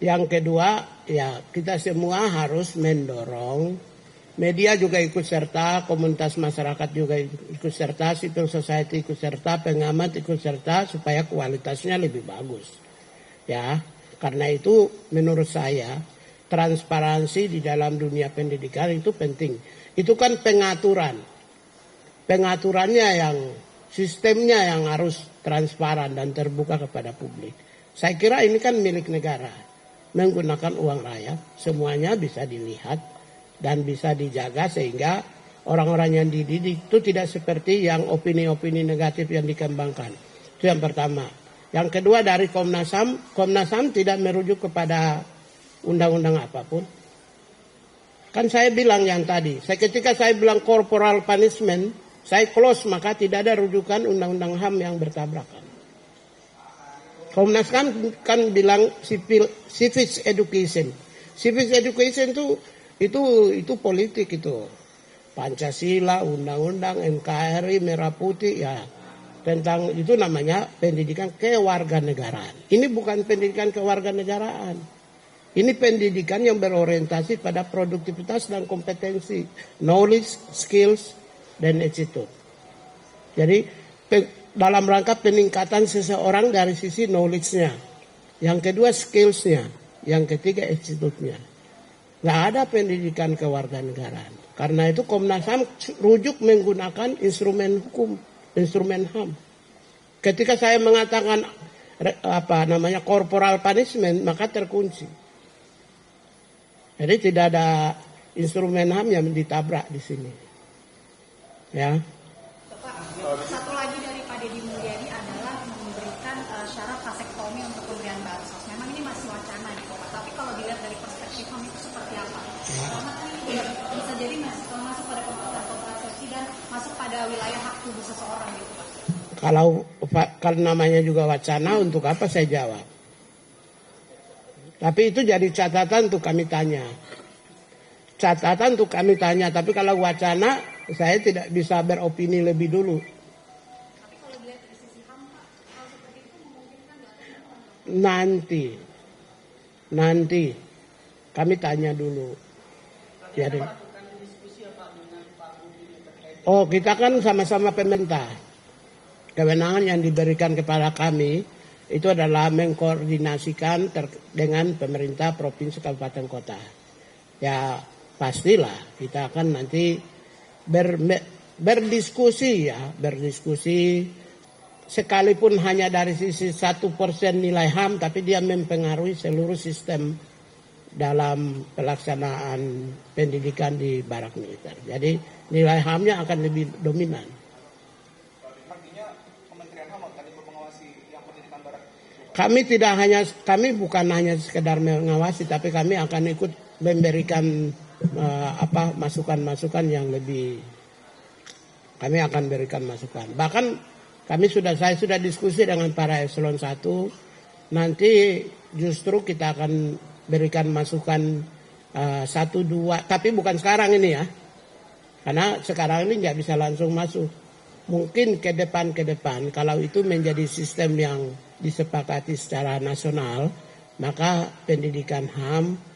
Yang kedua, ya kita semua harus mendorong, media juga ikut serta, komunitas masyarakat juga ikut serta, civil society ikut serta, pengamat ikut serta supaya kualitasnya lebih bagus. Ya, karena itu menurut saya transparansi di dalam dunia pendidikan itu penting. Itu kan pengaturan. Pengaturannya yang sistemnya yang harus transparan dan terbuka kepada publik. Saya kira ini kan milik negara. Menggunakan uang rakyat, semuanya bisa dilihat dan bisa dijaga sehingga orang-orang yang dididik itu tidak seperti yang opini-opini negatif yang dikembangkan. Itu yang pertama. Yang kedua dari Komnas HAM tidak merujuk kepada undang-undang apapun. Kan saya bilang yang tadi, ketika saya bilang corporal punishment, saya close maka tidak ada rujukan undang-undang HAM yang bertabrakan. Komnas HAM kan bilang civics education. Civics education itu politik itu. Pancasila, undang-undang, NKRI, Merah Putih ya. Tentang itu namanya pendidikan kewarganegaraan. Ini bukan pendidikan kewarganegaraan. Ini pendidikan yang berorientasi pada produktivitas dan kompetensi, knowledge, skills, dan attitude. Jadi dalam rangka peningkatan seseorang dari sisi knowledge-nya. Yang kedua skills-nya. Yang ketiga attitude-nya. Nggak ada pendidikan kewarganegaraan. Karena itu Komnas HAM rujuk menggunakan instrumen hukum, instrumen HAM. Ketika saya mengatakan corporal punishment, maka terkunci. Jadi tidak ada instrumen HAM yang ditabrak di sini. Ya. Satu lagi dari Pak Deddy Mulyadi adalah memberikan syarat vasektomi untuk pemberian bansos. Memang ini masih wacana gitu Pak, tapi kalau dilihat dari perspektif HAM itu seperti apa? Karena ini bisa jadi masuk pada kebutuhan kontrasepsi dan masuk pada wilayah hak tubuh seseorang gitu Pak. Kalau namanya juga wacana, untuk apa saya jawab? Tapi itu jadi catatan untuk kami tanya. Catatan untuk kami tanya, tapi kalau wacana saya tidak bisa beropini lebih dulu. Tapi kalau dilihat dari sisi HAM, Pak, hal seperti itu memungkinkan nggak? Nanti kami tanya dulu. Jadi, kita kan sama-sama pemerintah. Kewenangan yang diberikan kepada kami itu adalah mengkoordinasikan dengan pemerintah provinsi kabupaten kota. Ya pastilah kita akan nanti berdiskusi sekalipun hanya dari sisi 1% nilai HAM, tapi dia mempengaruhi seluruh sistem dalam pelaksanaan pendidikan di barak militer. Jadi nilai HAM-nya akan lebih dominan. Artinya Kementerian HAM akan mengawasi yang pendidikan barak. Kami bukan hanya sekedar mengawasi, tapi kami akan ikut memberikan masukan-masukan yang lebih. Kami akan berikan masukan. Bahkan saya sudah diskusi dengan para eselon 1. Nanti justru kita akan berikan masukan 1, 2, tapi bukan sekarang ini ya. Karena sekarang ini nggak bisa langsung masuk. Mungkin ke depan kalau itu menjadi sistem yang disepakati secara nasional, maka pendidikan HAM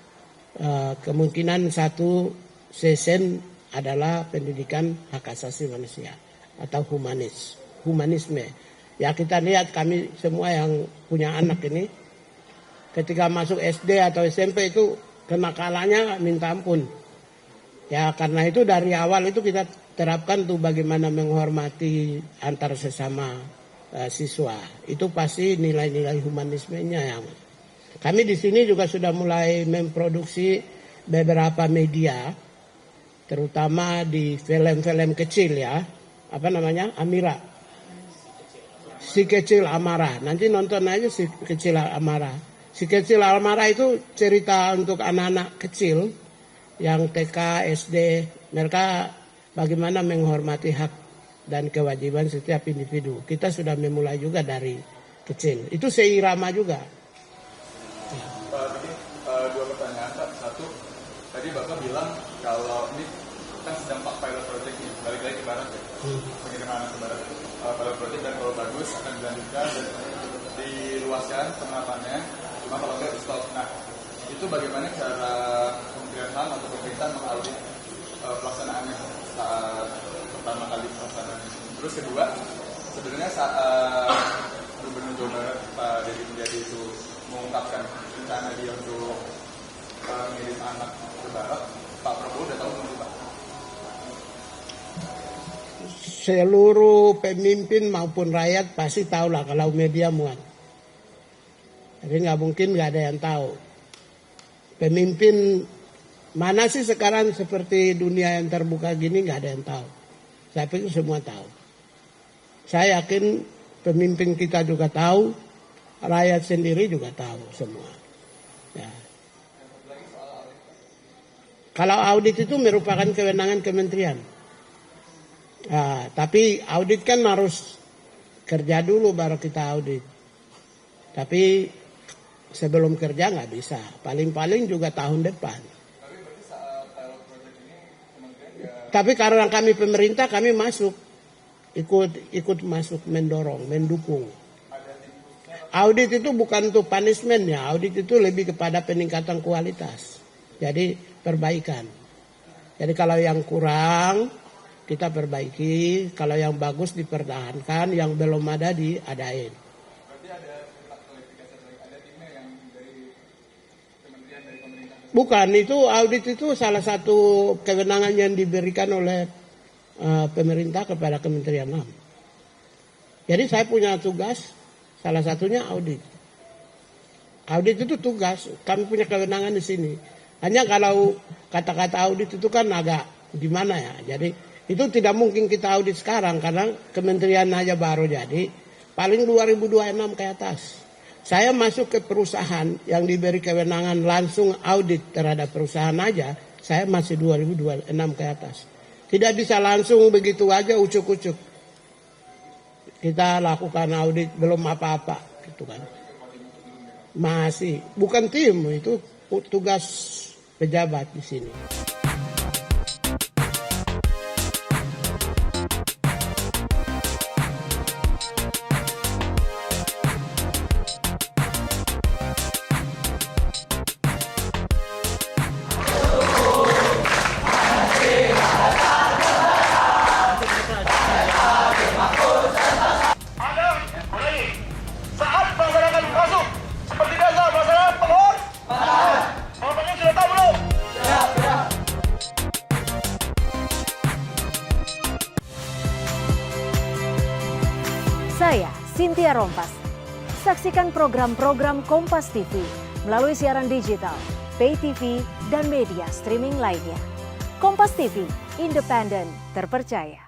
kemungkinan satu sesen adalah pendidikan hak asasi manusia atau humanisme. Ya kita lihat kami semua yang punya anak ini ketika masuk SD atau SMP itu kenakalannya minta ampun. Ya karena itu dari awal itu kita terapkan tuh bagaimana menghormati antar sesama siswa. Itu pasti nilai-nilai humanismenya yang kami di sini juga sudah mulai memproduksi beberapa media, terutama di film-film kecil ya, Amira, si kecil Amara. Nanti nonton aja si kecil Amara. Si kecil Amara itu cerita untuk anak-anak kecil yang TK, SD, mereka bagaimana menghormati hak dan kewajiban setiap individu. Kita sudah memulai juga dari kecil. Itu seirama juga. Tadi 2 pertanyaan Pak. Satu, tadi Bapak bilang kalau ini kan sedang pilot project ini, balik lagi ke barat ya, pengiriman ke barat. Pilot project dan kalau bagus akan dilanjutkan dan diluaskan penerapannya. Cuma kalau nggak di stop. Nah, itu bagaimana cara Kementerian HAM atau pemerintah mengaudit pelaksanaannya saat pertama kali pelaksanaan. Terus kedua, sebenarnya saat Gubernur Jawa Barat Pak Deddy Mulyadi itu mengungkapkan rencana dia untuk ngirim anak ke Barat, Pak Prabowo udah tahu belum Pak? Seluruh pemimpin maupun rakyat pasti tahu lah kalau media muat. Jadi nggak mungkin nggak ada yang tahu. Pemimpin mana sih sekarang seperti dunia yang terbuka gini nggak ada yang tahu. Saya pikir semua tahu. Saya yakin pemimpin kita juga tahu, rakyat sendiri juga tahu semua. Ya. Kalau audit itu merupakan kewenangan kementerian. Nah, tapi audit kan harus kerja dulu baru kita audit. Tapi sebelum kerja nggak bisa. Paling-paling juga tahun depan. Tapi karena kami pemerintah, kami masuk. Ikut masuk, mendorong, mendukung. Audit itu bukan untuk punishment ya. Audit itu lebih kepada peningkatan kualitas. Jadi perbaikan. Jadi kalau yang kurang kita perbaiki, kalau yang bagus dipertahankan, yang belum ada diadain. Berarti ada kualifikasi, ada timnya yang dari kementerian, dari pemerintah? Bukan, itu audit itu salah satu kewenangan yang diberikan oleh pemerintah kepada Kementerian HAM. Jadi saya punya tugas, salah satunya audit. Audit itu tugas, kami punya kewenangan di sini. Hanya kalau kata-kata audit itu kan agak gimana ya. Jadi itu tidak mungkin kita audit sekarang karena kementerian aja baru jadi. Paling 2026 ke atas. Saya masuk ke perusahaan yang diberi kewenangan langsung audit terhadap perusahaan aja. Saya masih 2026 ke atas. Tidak bisa langsung begitu aja ucuk-ucuk. Kita lakukan audit belum apa-apa gitu kan. Masih bukan tim, itu tugas pejabat di sini. Saya Cynthia Rompas. Saksikan program-program Kompas TV melalui siaran digital, pay TV, dan media streaming lainnya. Kompas TV, independen, terpercaya.